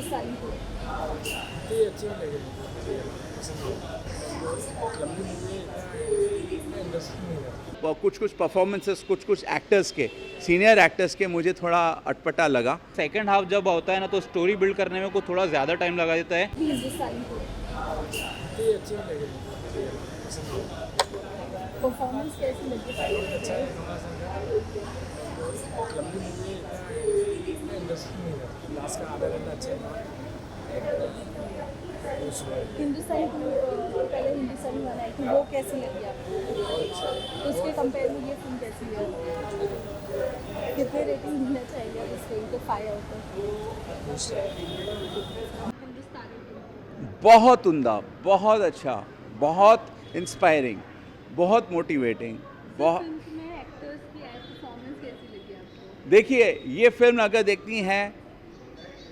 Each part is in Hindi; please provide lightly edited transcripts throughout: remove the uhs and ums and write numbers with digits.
हिंदुस्तानी को? ये अच्छी नहीं लगी मुझे, पसंद नहीं। लंबी मूवी इतना इंटरेस्टिंग नहीं है। कुछ कुछ परफॉर्मेंसेस कुछ कुछ एक्टर्स के सीनियर एक्टर्स के मुझे थोड़ा अटपटा लगा। सेकंड हाफ जब होता है ना तो स्टोरी बिल्ड करने में को थोड़ा ज़्यादा टाइम लगा देता है। हिंदुस्तानी को ये अच्छी नहीं लगी मुझे, पसंद नहीं। परफॉर्मेंस कैसी लगी? अच्छा है, थोड़ा सा लंबी मूवी इतना इंटरेस्टिंग नहीं है। लास्ट का आधा घंटा अच्छा है। हिंदुस्तानी को पहले हिंदुस्तानी वाला आई थी, वो कैसी लगी आपको? उसके कंपेयर में ये फिल्म कैसी है? कितने रेटिंग देना चाहिए आप इस फिल्म को 5 आउट ऑफ? हिंदुस्तानी को बहुत उम्दा, बहुत अच्छा, बहुत इंस्पायरिंग, बहुत मोटिवेटिंग, बहुत। फिल्म में एक्टर्स की परफॉर्मेंस कैसी लगी आपको? देखिए, ये फिल्म अगर देखनी है,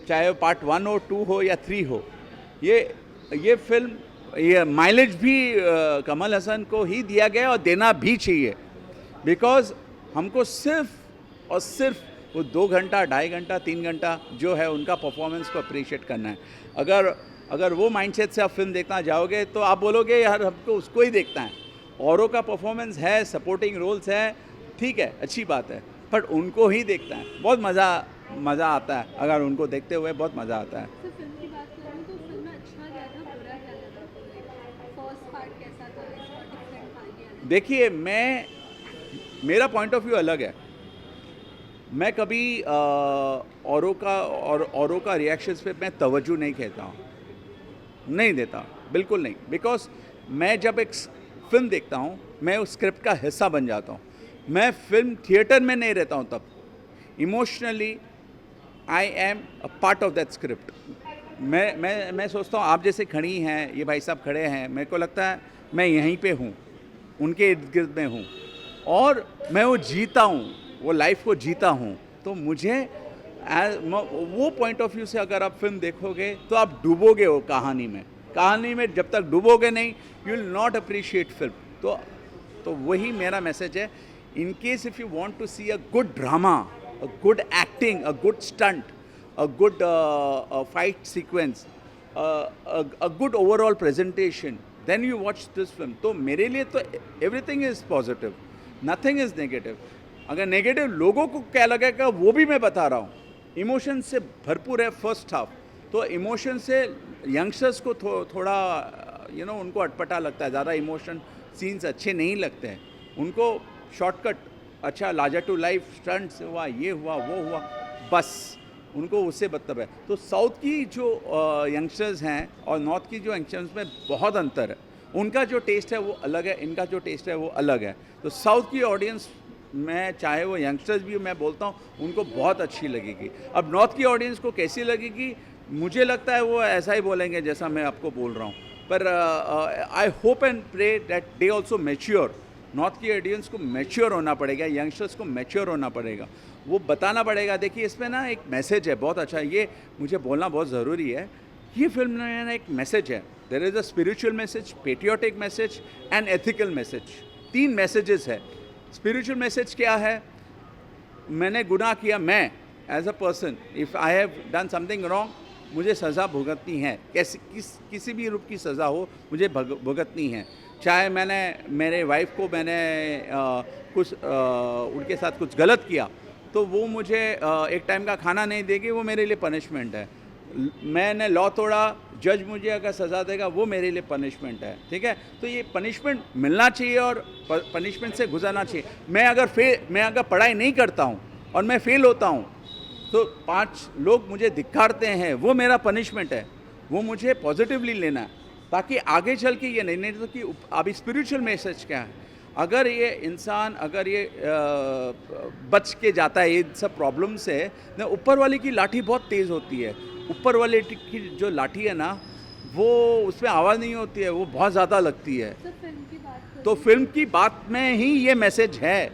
चाहे वो पार्ट 1 हो, 2 हो या 3 हो, ये फिल्म ये माइलेज भी कमल हसन को ही दिया गया और देना भी चाहिए। बिकॉज हमको सिर्फ और सिर्फ वो 2 घंटा, 2.5 घंटा, 3 घंटा जो है उनका परफॉर्मेंस को अप्रिशिएट करना है। अगर वो माइंडसेट से आप फिल्म देखना जाओगे तो आप बोलोगे यार हमको उसको ही देखना है। औरों का परफॉर्मेंस है, सपोर्टिंग रोल्स है, ठीक है, अच्छी बात है, बट उनको ही देखना है। बहुत मज़ा आता है, अगर उनको देखते हुए बहुत मज़ा आता है। तो फिल्म की बात करूँ तो फिल्म में अच्छा क्या था, बुरा क्या लगा आपको? फर्स्ट पार्ट कैसा था, इसका डिफरेंट था क्या? देखिए, मेरा पॉइंट ऑफ व्यू अलग है। मैं कभी औरों का रिएक्शंस पे मैं तवज्जो नहीं कहता हूँ, नहीं देता, बिल्कुल नहीं। बिकॉज मैं जब एक फिल्म देखता हूँ, मैं उस स्क्रिप्ट का हिस्सा बन जाता हूँ। मैं फिल्म थिएटर में नहीं रहता हूँ, तब emotionally I am a part of that script. मैं सोचता हूँ आप जैसे खड़ी हैं, ये भाई साहब खड़े हैं, मेरे को लगता है मैं यहीं पे हूँ, उनके इर्द गिर्द में हूँ और मैं वो जीता हूँ, वो लाइफ को जीता हूँ। तो मुझे वो पॉइंट ऑफ व्यू से अगर आप फिल्म देखोगे तो आप डूबोगे वो कहानी में जब तक डूबोगे नहीं, you will not appreciate film. तो वही मेरा मैसेज है। In case if you want to see a good drama, a good acting, a good stunt, a good fight sequence, a good overall presentation, then you watch this film. तो मेरे लिए तो everything is positive, nothing is negative. अगर नेगेटिव लोगों को क्या लगेगा वो भी मैं बता रहा हूँ। इमोशन से भरपूर है फर्स्ट हाफ, तो इमोशन से यंगस्टर्स को थोड़ा उनको अटपटा लगता है, ज़्यादा इमोशन सीन्स अच्छे नहीं लगते हैं उनको। शॉर्टकट अच्छा, लार्जर टू लाइफ स्टंट्स हुआ, ये हुआ, वो हुआ, बस उनको उससे मतलब है। तो साउथ की जो यंगस्टर्स हैं और नॉर्थ की जो यंगस्टर्स में बहुत अंतर है। उनका जो टेस्ट है वो अलग है, इनका जो टेस्ट है वो अलग है। तो साउथ की ऑडियंस में, चाहे वो यंगस्टर्स भी मैं बोलता हूँ, उनको बहुत अच्छी लगेगी। अब नॉर्थ की ऑडियंस को कैसी लगेगी, मुझे लगता है वो ऐसा ही बोलेंगे जैसा मैं आपको बोल रहा हूँ। पर I hope and pray that they also mature. North की ऑडियंस को मैच्योर होना पड़ेगा, यंगस्टर्स को मैच्योर होना पड़ेगा, वो बताना पड़ेगा। देखिए, इसमें ना एक मैसेज है बहुत अच्छा, ये मुझे बोलना बहुत ज़रूरी है। ये फिल्म में ना एक मैसेज है, there is a spiritual message, patriotic message and ethical message. 3 messages है। स्पिरिचुअल मैसेज क्या है? मैंने गुनाह किया, मैं as a person, if I have done something wrong, मुझे सज़ा भुगतनी है। किसी भी रूप की सज़ा हो, मुझे भुगतनी है। चाहे मैंने मेरे वाइफ को कुछ उनके साथ कुछ गलत किया तो वो मुझे एक टाइम का खाना नहीं देगी, वो मेरे लिए पनिशमेंट है। मैंने लॉ तोड़ा, जज मुझे अगर सज़ा देगा, वो मेरे लिए पनिशमेंट है। ठीक है, तो ये पनिशमेंट मिलना चाहिए और पनिशमेंट से गुजरना चाहिए। मैं अगर पढ़ाई नहीं करता हूँ और मैं फेल होता हूँ तो 5 लोग मुझे धिक्कारते हैं, वो मेरा पनिशमेंट है, वो मुझे पॉजिटिवली लेना है, ताकि आगे चल के ये नहीं तो कि अभी स्पिरिचुअल मैसेज क्या है। अगर ये इंसान बच के जाता है ये सब प्रॉब्लम से, ना ऊपर वाले की लाठी बहुत तेज़ होती है। ऊपर वाले की जो लाठी है ना, वो उसमें आवाज़ नहीं होती है, वो बहुत ज़्यादा लगती है। तो फिल्म की बात में ही ये मैसेज है।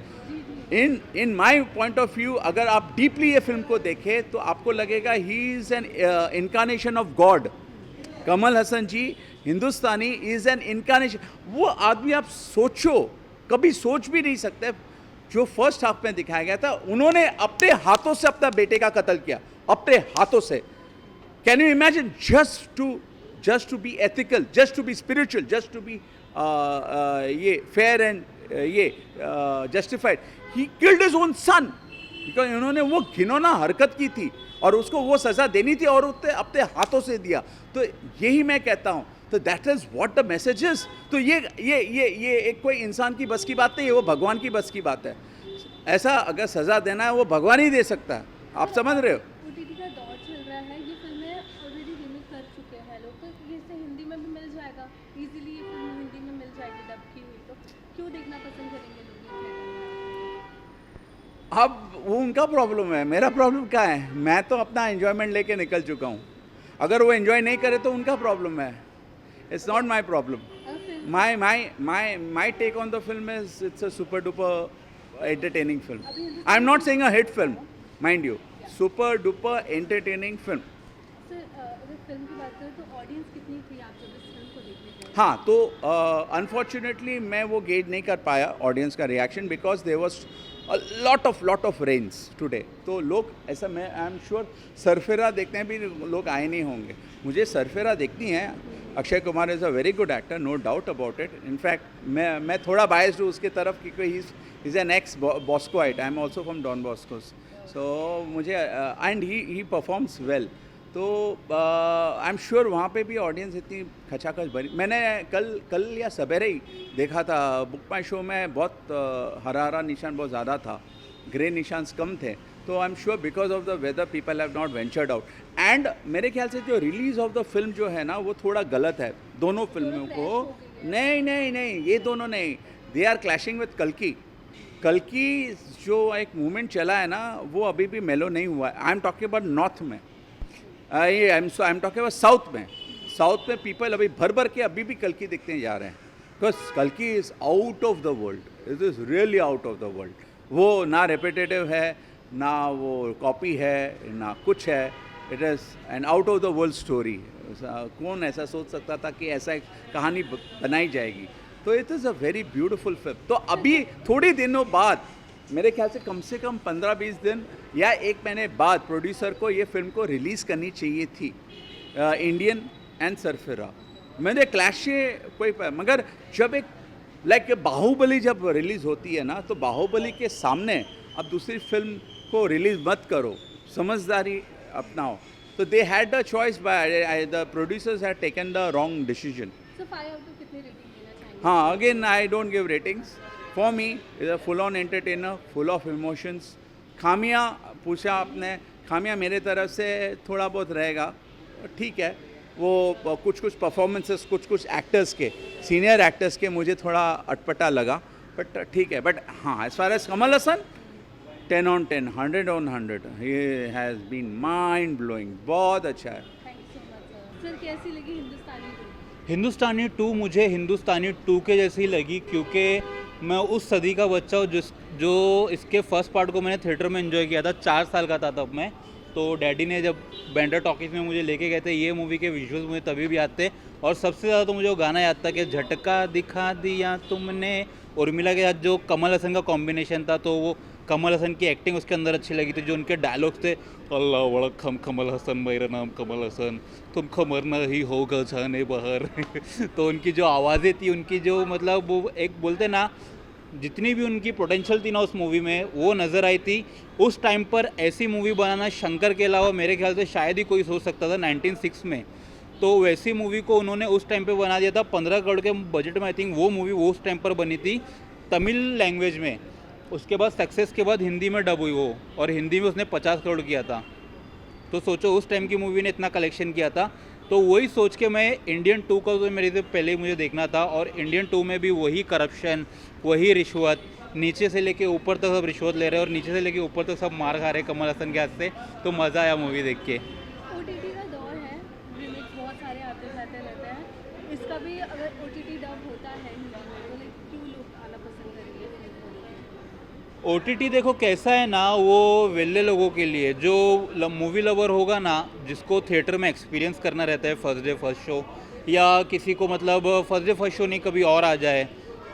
इन माई पॉइंट ऑफ व्यू, अगर आप डीपली ये फिल्म को देखें तो आपको लगेगा he is an incarnation of God. Kamal Haasan ji Hindustani is an incarnation. वो आदमी आप सोचो, कभी सोच भी नहीं सकते। जो फर्स्ट हाफ में दिखाया गया था, उन्होंने अपने हाथों से अपना बेटे का कत्ल किया, अपने हाथों से। Can you imagine just to be ethical, just to be spiritual, just to be ये fair and ये justified? He killed his own son because इन्होंने वो घिनौना हरकत की थी और उसको वो सज़ा देनी थी और उसने अपने हाथों से दिया. तो यही मैं कहता हूँ. तो that is what the message is. तो ये एक कोई इंसान की बस की बात नहीं है, वो भगवान की बस की बात है. ऐसा अगर सज़ा देना है वो भगवान ही दे सकता है. आप समझ रहे हो? ओटीटी का दौर चल रहा है, ये फिल्में ऑलरेडी रीमेक कर चुके हैं लोग, तो ये इसे हिंदी में भी मिल जाएगा इजीली. ये फिल्म हिंदी में मिल जाएगी डब की हुई, तो क्यों देखना पसंद करेंगे लोग ये थिएटर में? अब वो उनका प्रॉब्लम है, मेरा प्रॉब्लम क्या है? मैं तो अपना एन्जॉयमेंट लेके निकल चुका हूँ. अगर वो एन्जॉय नहीं करे तो उनका प्रॉब्लम है. It's not my problem. My take on the film is it's a super duper entertaining film. I'm not saying a hit film, mind you. Super duper entertaining film. Sir अगर फिल्म की बात करें तो ऑडियंस कितनी थी आप जब इस फिल्म को देखने गए? हाँ, तो अनफॉर्चुनेटली मैं वो गेज नहीं कर पाया ऑडियंस का reaction because there was a lot of rains today. तो लोग ऐसा, मैं आई एम श्योर सरफेरा देखने भी लोग आए नहीं होंगे. मुझे सरफेरा देखनी है. Akshay Kumar is a very good actor, no doubt about it. In fact मैं थोड़ा बायस्ड हूँ उसके तरफ क्योंकि he is an ex Boscoite. I am also from Don Boscos. So मुझे एंड ही परफॉर्म्स वेल. तो आई एम श्योर वहाँ पे भी ऑडियंस इतनी खचाखच भरी. मैंने कल या सवेरे ही देखा था. बुक माई शो में बहुत हरा निशान बहुत ज़्यादा था, ग्रे निशान्स कम थे. तो I am sure because of the weather people have not ventured out. And मेरे ख्याल से जो रिलीज़ ऑफ द फिल्म जो है ना वो थोड़ा गलत है दोनों फिल्मों को. नहीं, ये दोनों नहीं. दे आर क्लैशिंग विथ कल्कि जो एक मूवमेंट चला है ना वो अभी भी मेलो नहीं हुआ है. I am talking about north में. I am talking about south में पीपल अभी भर के अभी भी कल्कि देखते जा रहे हैं. बिकॉज कल्कि is out of the world. It is really out of the world. वो ना रेपिटेटिव है, ना वो कॉपी है, ना कुछ है. It is an out of the world story. कौन ऐसा सोच सकता था कि ऐसा एक कहानी बनाई जाएगी. तो it is a very beautiful film. तो अभी थोड़ी दिनों बाद, मेरे ख्याल से कम 15-20 दिन या एक महीने बाद प्रोड्यूसर को ये फिल्म को रिलीज़ करनी चाहिए थी, इंडियन एंड सरफेरा. मैंने क्लैश कोई, मगर जब एक लाइक बाहुबली जब रिलीज़ होती है ना तो बाहुबली के सामने अब दूसरी फिल्म को रिलीज़ मत करो, समझदारी अपनाओ. तो they had the choice by the producers had taken the wrong decision. Sir 5 out of कितनी रेटिंग देना चाहेंगे? हाँ, again I don't give ratings. For me is a full on entertainer, full of emotions. खामियाँ पूछा आपने, खामियाँ मेरे तरफ से थोड़ा बहुत रहेगा, ठीक है. वो कुछ परफॉर्मेंसेस कुछ एक्टर्स के, सीनियर एक्टर्स के मुझे थोड़ा अटपटा लगा, बट ठीक है. बट हाँ, as far as Kamal Haasan 10 on 10, 100 on 100. He has been mind blowing. बहुत अच्छा है. Thank you so much sir. कैसी लगी हिंदुस्तानी 2? हिंदुस्तानी 2 मुझे हिंदुस्तानी 2 के जैसी लगी क्योंकि मैं उस सदी का बच्चा हूँ जो इसके फर्स्ट पार्ट को मैंने थिएटर में एंजॉय किया था. 4 साल का था तब मैं. तो डैडी ने जब बैंडर टॉकीज़ में मुझे लेके गए थे, ये मूवी के विजुअल्स मुझे तभी भी याद थे. और सबसे ज़्यादा तो मुझे वो गाना याद था कि झटका दिखा दिया तुमने. उर्मिला के साथ जो कमल हसन का कॉम्बिनेशन था, तो वो कमल हसन की एक्टिंग उसके अंदर अच्छी लगी थी. जो उनके डायलॉग्स थे, अल्लाह वड़कम कमल हसन, मेरा नाम कमल हसन, तुमको मरना ही होगा जाने बाहर. तो उनकी जो आवाज़ें थी, उनकी जो मतलब वो एक बोलते ना, जितनी भी उनकी पोटेंशियल थी ना उस मूवी में, वो नज़र आई थी. उस टाइम पर ऐसी मूवी बनाना शंकर के अलावा मेरे ख्याल से शायद ही कोई सोच सकता था 1906 में. तो वैसी मूवी को उन्होंने उस टाइम पे बना दिया था. 15 करोड़ के बजट में आई थिंक वो मूवी वो उस टाइम पर बनी थी तमिल लैंग्वेज में. उसके बाद सक्सेस के बाद हिंदी में डब हुई वो, और हिंदी में उसने 50 करोड़ किया था. तो सोचो उस टाइम की मूवी ने इतना कलेक्शन किया था. तो वही सोच के मैं इंडियन 2 का तो मेरे से पहले ही मुझे देखना था. और इंडियन 2 में भी वही करप्शन, वही रिश्वत, नीचे से लेके ऊपर तक सब रिश्वत ले रहे हैं और नीचे से लेके ऊपर तक सब मार खा रहे हैं कमल हसन के हाथ से. तो मज़ा आया मूवी देख के. ओटीटी का दौर है, रीमेक्स बहुत सारे आते जाते रहते हैं. इसका भी अगर ओटीटी डब होता है हिंदी में तो क्यों लोग आना पसंद करेंगे? OTT देखो कैसा है ना, वो वेले लोगों के लिए, जो मूवी लवर होगा ना, जिसको थिएटर में एक्सपीरियंस करना रहता है फर्स्ट डे फर्स्ट शो, या किसी को मतलब फर्स्ट डे फर्स्ट शो नहीं कभी और आ जाए,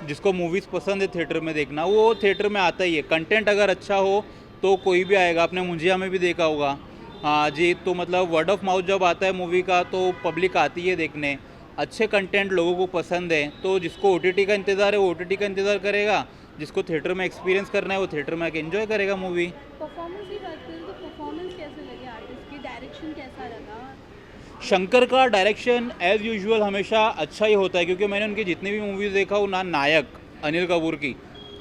जिसको मूवीज़ पसंद है थिएटर में देखना, वो थिएटर में आता ही है. कंटेंट अगर अच्छा हो तो कोई भी आएगा. आपने मुंजिया में भी देखा होगा हाँ जी, तो मतलब वर्ड ऑफ माउथ जब आता है मूवी का तो पब्लिक आती है देखने, अच्छे कंटेंट लोगों को पसंद है, तो जिसको OTT का इंतज़ार है वो OTT का इंतज़ार करेगा, जिसको थिएटर में एक्सपीरियंस करना है वो थिएटर में आके एंजॉय करेगा मूवी। परफॉर्मेंस की बात करें तो परफॉर्मेंस कैसे लगे आर्टिस्ट की, डायरेक्शन कैसा लगा? शंकर का डायरेक्शन एज़ यूजुअल हमेशा अच्छा ही होता है, क्योंकि मैंने उनकी जितनी भी मूवीज़ देखा वो ना नायक अनिल कपूर की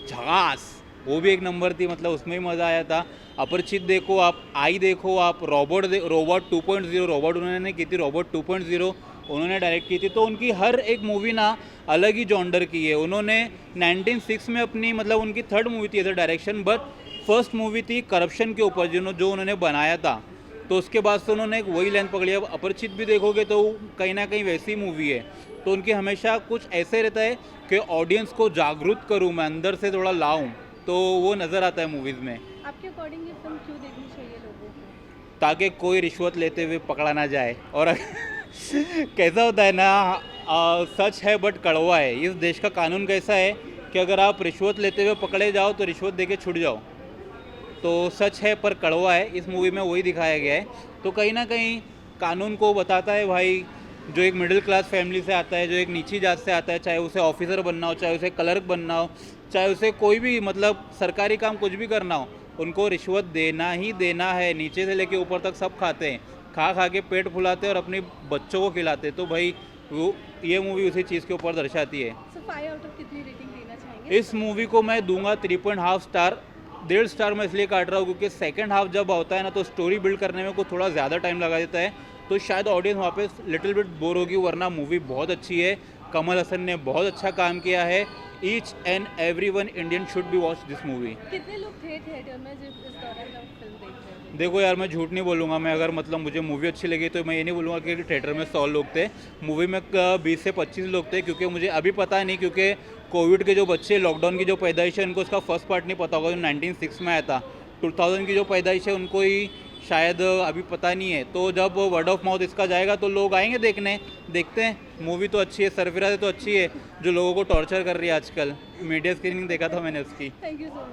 झकास, वो भी एक नंबर थी, मतलब उसमें भी मज़ा आया था। अपरिचित देखो आप, आई देखो आप, रोबोट 2.0 रोबोट उन्होंने की थी, रोबोट 2.0 उन्होंने डायरेक्ट की थी, तो उनकी हर एक मूवी ना अलग ही जॉनर की है। उन्होंने 1906 में अपनी मतलब उनकी थर्ड मूवी थी as direction, but first movie थी करप्शन के ऊपर जो उन्होंने बनाया था, तो उसके बाद से उन्होंने एक वही लेंथ पकड़ी। अब अपरिचित भी देखोगे तो कहीं ना कहीं वैसी मूवी है, तो उनकी हमेशा कुछ ऐसे रहता है कि ऑडियंस को जागरूक करूँ मैं, अंदर से थोड़ा लाऊं, तो वो नज़र आता है मूवीज़ में। आपके अकॉर्डिंग ये फिल्म क्यों देखनी चाहिए लोगों को? ताकि कोई रिश्वत लेते हुए पकड़ा ना जाए। और कैसा होता है ना, सच है बट कड़वा है। इस देश का कानून कैसा है कि अगर आप रिश्वत लेते हुए पकड़े जाओ तो रिश्वत देके छूट जाओ, तो सच है पर कड़वा है। इस मूवी में वही दिखाया गया है, तो कहीं ना कहीं कानून को बताता है भाई, जो एक मिडिल क्लास फैमिली से आता है, जो एक नीची जात से आता है, चाहे उसे ऑफिसर बनना हो, चाहे उसे क्लर्क बनना हो, चाहे उसे कोई भी मतलब सरकारी काम कुछ भी करना हो, उनको रिश्वत देना ही देना है। नीचे से लेके ऊपर तक सब खाते हैं, खा खा के पेट फुलाते हैं और अपने बच्चों को खिलाते हैं। तो भाई वो ये मूवी उसी चीज़ के ऊपर दर्शाती है। सो 5 आउट ऑफ कितनी रेटिंग देना चाहेंगे? इस मूवी को मैं दूंगा 3.5 स्टार। 1.5 स्टार मैं इसलिए काट रहा हूँ क्योंकि सेकंड हाफ जब होता है ना तो स्टोरी बिल्ड करने में को थोड़ा ज़्यादा टाइम लगा देता है, तो शायद ऑडियंस वहाँ पे लिटिल बिट बोर होगी, वरना मूवी बहुत अच्छी है। कमल हसन ने बहुत अच्छा काम किया है। Each and every one Indian should be watch this movie. कितने लोग थे थिएटर में जब इस दौरान जब फिल्म देख रहे थे? देखो यार, मैं झूठ नहीं बोलूँगा, मैं अगर मतलब मुझे मूवी अच्छी लगी तो मैं ये नहीं बोलूँगा कि थिएटर में 100 लोग थे। मूवी में 20 से 25 लोग थे, क्योंकि मुझे अभी पता नहीं, क्योंकि कोविड के जो बच्चे, लॉकडाउन की जो पैदाइश है, उनको उसका फर्स्ट पार्ट नहीं पता होगा जो 1906 में आया था। 2000 की जो पैदाइश है उनको ही शायद अभी पता नहीं है। तो जब वर्ड ऑफ माउथ इसका जाएगा तो लोग आएंगे देखने। देखते हैं, मूवी तो अच्छी है, सरफराज तो अच्छी है, जो लोगों को टॉर्चर कर रही है आजकल। मीडिया स्क्रीनिंग देखा था मैंने उसकी। Thank you so much.